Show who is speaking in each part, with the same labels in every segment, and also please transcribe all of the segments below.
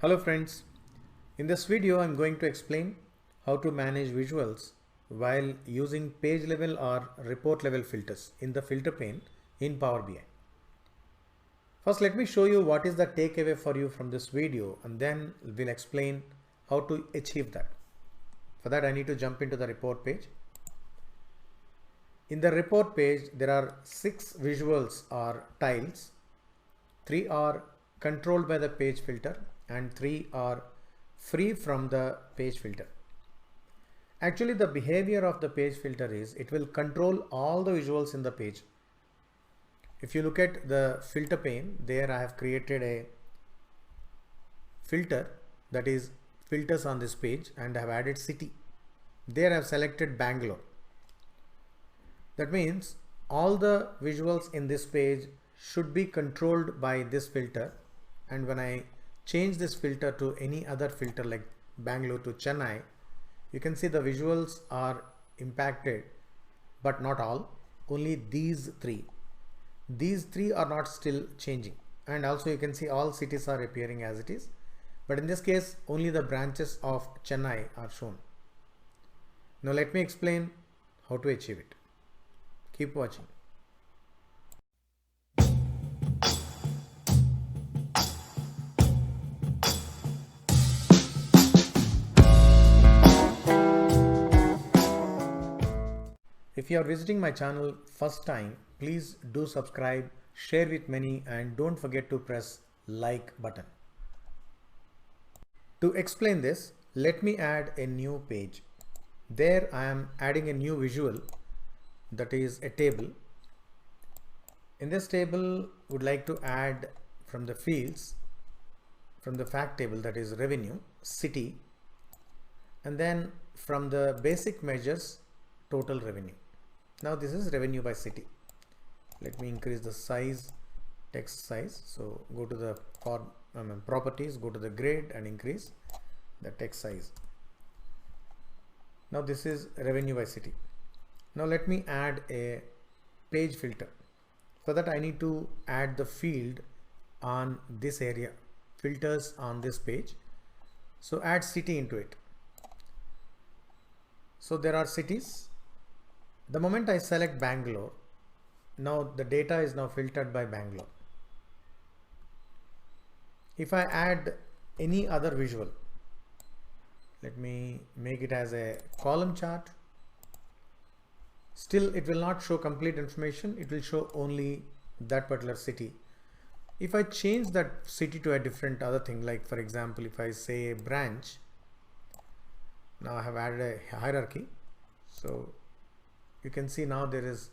Speaker 1: Hello friends, in this video I'm going to explain how to manage visuals while using page level or report level filters in the filter pane in Power BI. First let me show you what is the takeaway for you from this video and then we'll explain how to achieve that. For that I need to jump into the report page. In the report page there are 6 visuals or tiles. 3 are controlled by the page filter and 3 are free from the page filter. Actually the behavior of the page filter is it will control all the visuals in the page. If you look at the filter pane, there I have created a filter that is filters on this page and I have added city. There I have selected Bangalore. That means all the visuals in this page should be controlled by this filter, and when I change this filter to any other filter like Bangalore to Chennai, you can see the visuals are impacted, but not all, only these 3. These 3 are not still changing, and also you can see all cities are appearing as it is, but in this case only the branches of Chennai are shown. Now let me explain how to achieve it. Keep watching. If you are visiting my channel first time, please do subscribe, share with many, and don't forget to press like button. To explain this, let me add a new page. There I am adding a new visual, that is a table. In this table would like to add from the fields, from the fact table, that is revenue, city, and then from the basic measures, total revenue. Now this is revenue by city. Let me increase the size, text size. So go to the properties, go to the grid and increase the text size. Now this is revenue by city. Now let me add a page filter. For that I need to add the field on this area, filters on this page. So add city into it. So there are cities. The moment I select Bangalore, now the data is now filtered by Bangalore. If I add any other visual, let me make it as a column chart. Still it will not show complete information, it will show only that particular city. If I change that city to a different other thing, like for example if I say branch, now I have added a hierarchy. So you can see now there is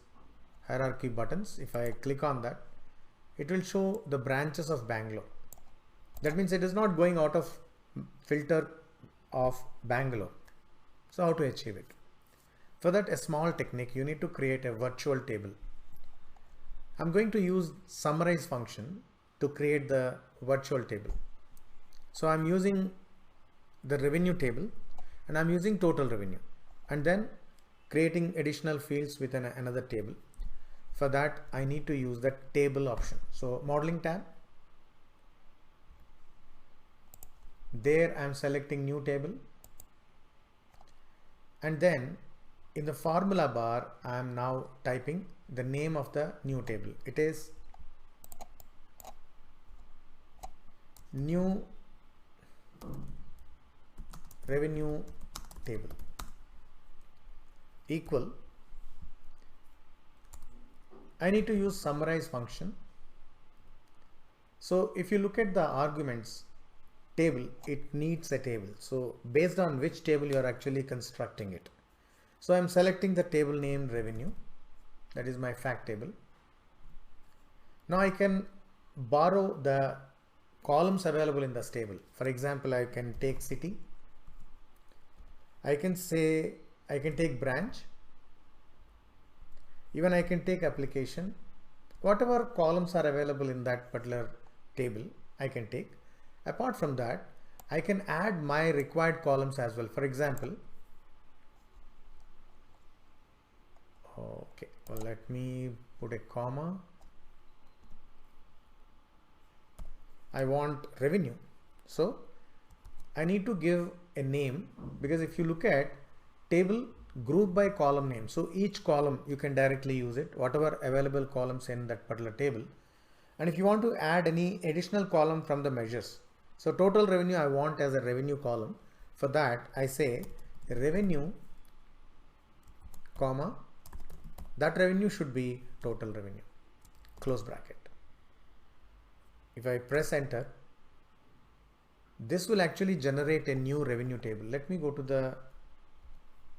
Speaker 1: hierarchy buttons. If I click on that, it will show the branches of Bangalore. That means it is not going out of filter of Bangalore. So how to achieve it? For that, a small technique, you need to create a virtual table. I'm going to use summarize function to create the virtual table. So I'm using the revenue table and I'm using total revenue, and then creating additional fields within another table. For that I need to use the table option. So modeling tab, there I am selecting new table, and then in the formula bar I am now typing the name of the new table. It is new revenue table equal, I need to use summarize function. So if you look at the arguments table, it needs a table. So based on which table you are actually constructing it. So I'm selecting the table name revenue, that is my fact table. Now I can borrow the columns available in this table. For example, I can take city, I can take branch, even I can take application. Whatever columns are available in that particular table I can take. Apart from that, I can add my required columns as well. For example, okay, well, let me put a comma. I want revenue. So I need to give a name, because if you look at table group by column name, so each column you can directly use it, whatever available columns in that particular table. And if you want to add any additional column from the measures, so total revenue I want as a revenue column. For that I say revenue, comma, that revenue should be total revenue, close bracket. If I press enter, this will actually generate a new revenue table. Let me go to the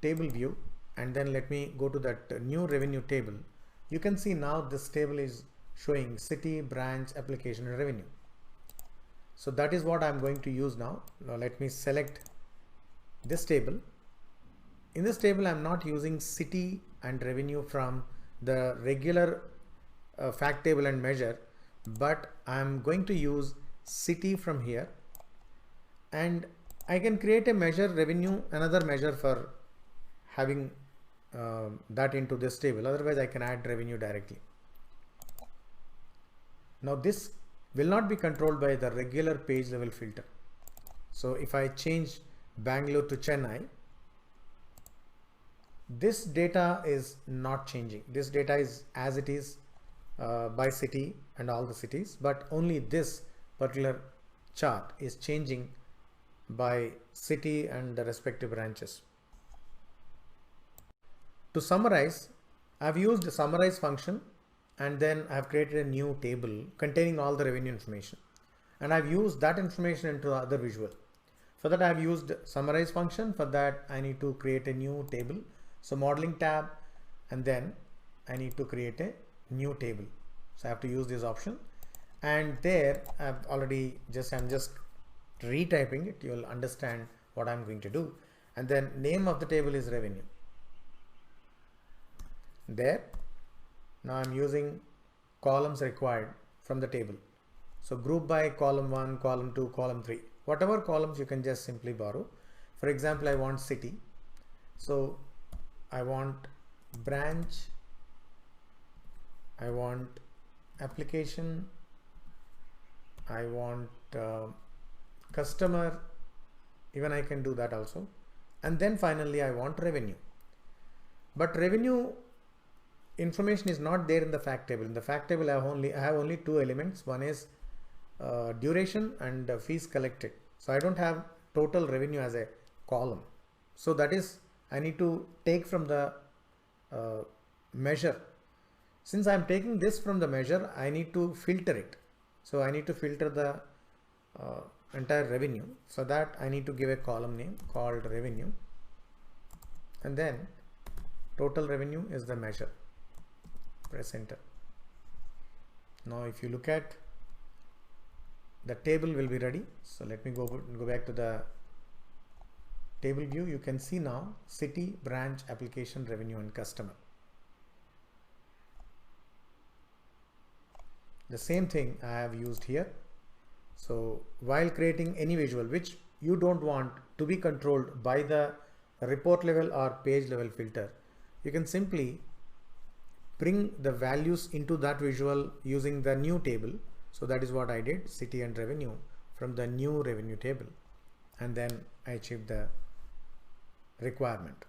Speaker 1: table view and then let me go to that new revenue table. You can see now this table is showing city, branch, application, and revenue. So that is what I'm going to use now. Now let me select this table. In this table I'm not using city and revenue from the regular fact table and measure, but I'm going to use city from here, and I can create a measure revenue, another measure for having that into this table. Otherwise I can add revenue directly. Now this will not be controlled by the regular page level filter. So if I change Bangalore to Chennai, this data is not changing. This data is as it is by city and all the cities, but only this particular chart is changing by city and the respective branches. To summarize, I've used the summarize function, and then I've created a new table containing all the revenue information, and I've used that information into other visual. For that I've used summarize function. For that I need to create a new table. So modeling tab, and then I need to create a new table. So I have to use this option, and there I'm just retyping it. You'll understand what I'm going to do. And then name of the table is revenue. There, now I'm using columns required from the table. So group by column 1, column 2, column 3, whatever columns you can just simply borrow. For example, I want city, so I want branch, I want application, I want customer, even I can do that also, and then finally I want revenue. But revenue information is not there in the fact table. In the fact table I have only two elements. One is duration and fees collected. So I don't have total revenue as a column. So that is, I need to take from the measure. Since I am taking this from the measure, I need to filter it. So I need to filter the entire revenue. For that I need to give a column name called revenue, and then total revenue is the measure. Press enter. Now if you look at the table will be ready. So let me go back to the table view. You can see now city, branch, application, revenue, and customer. The same thing I have used here. So while creating any visual which you don't want to be controlled by the report level or page level filter, you can simply bring the values into that visual using the new table. So that is what I did, city and revenue from the new revenue table, and then I achieved the requirement.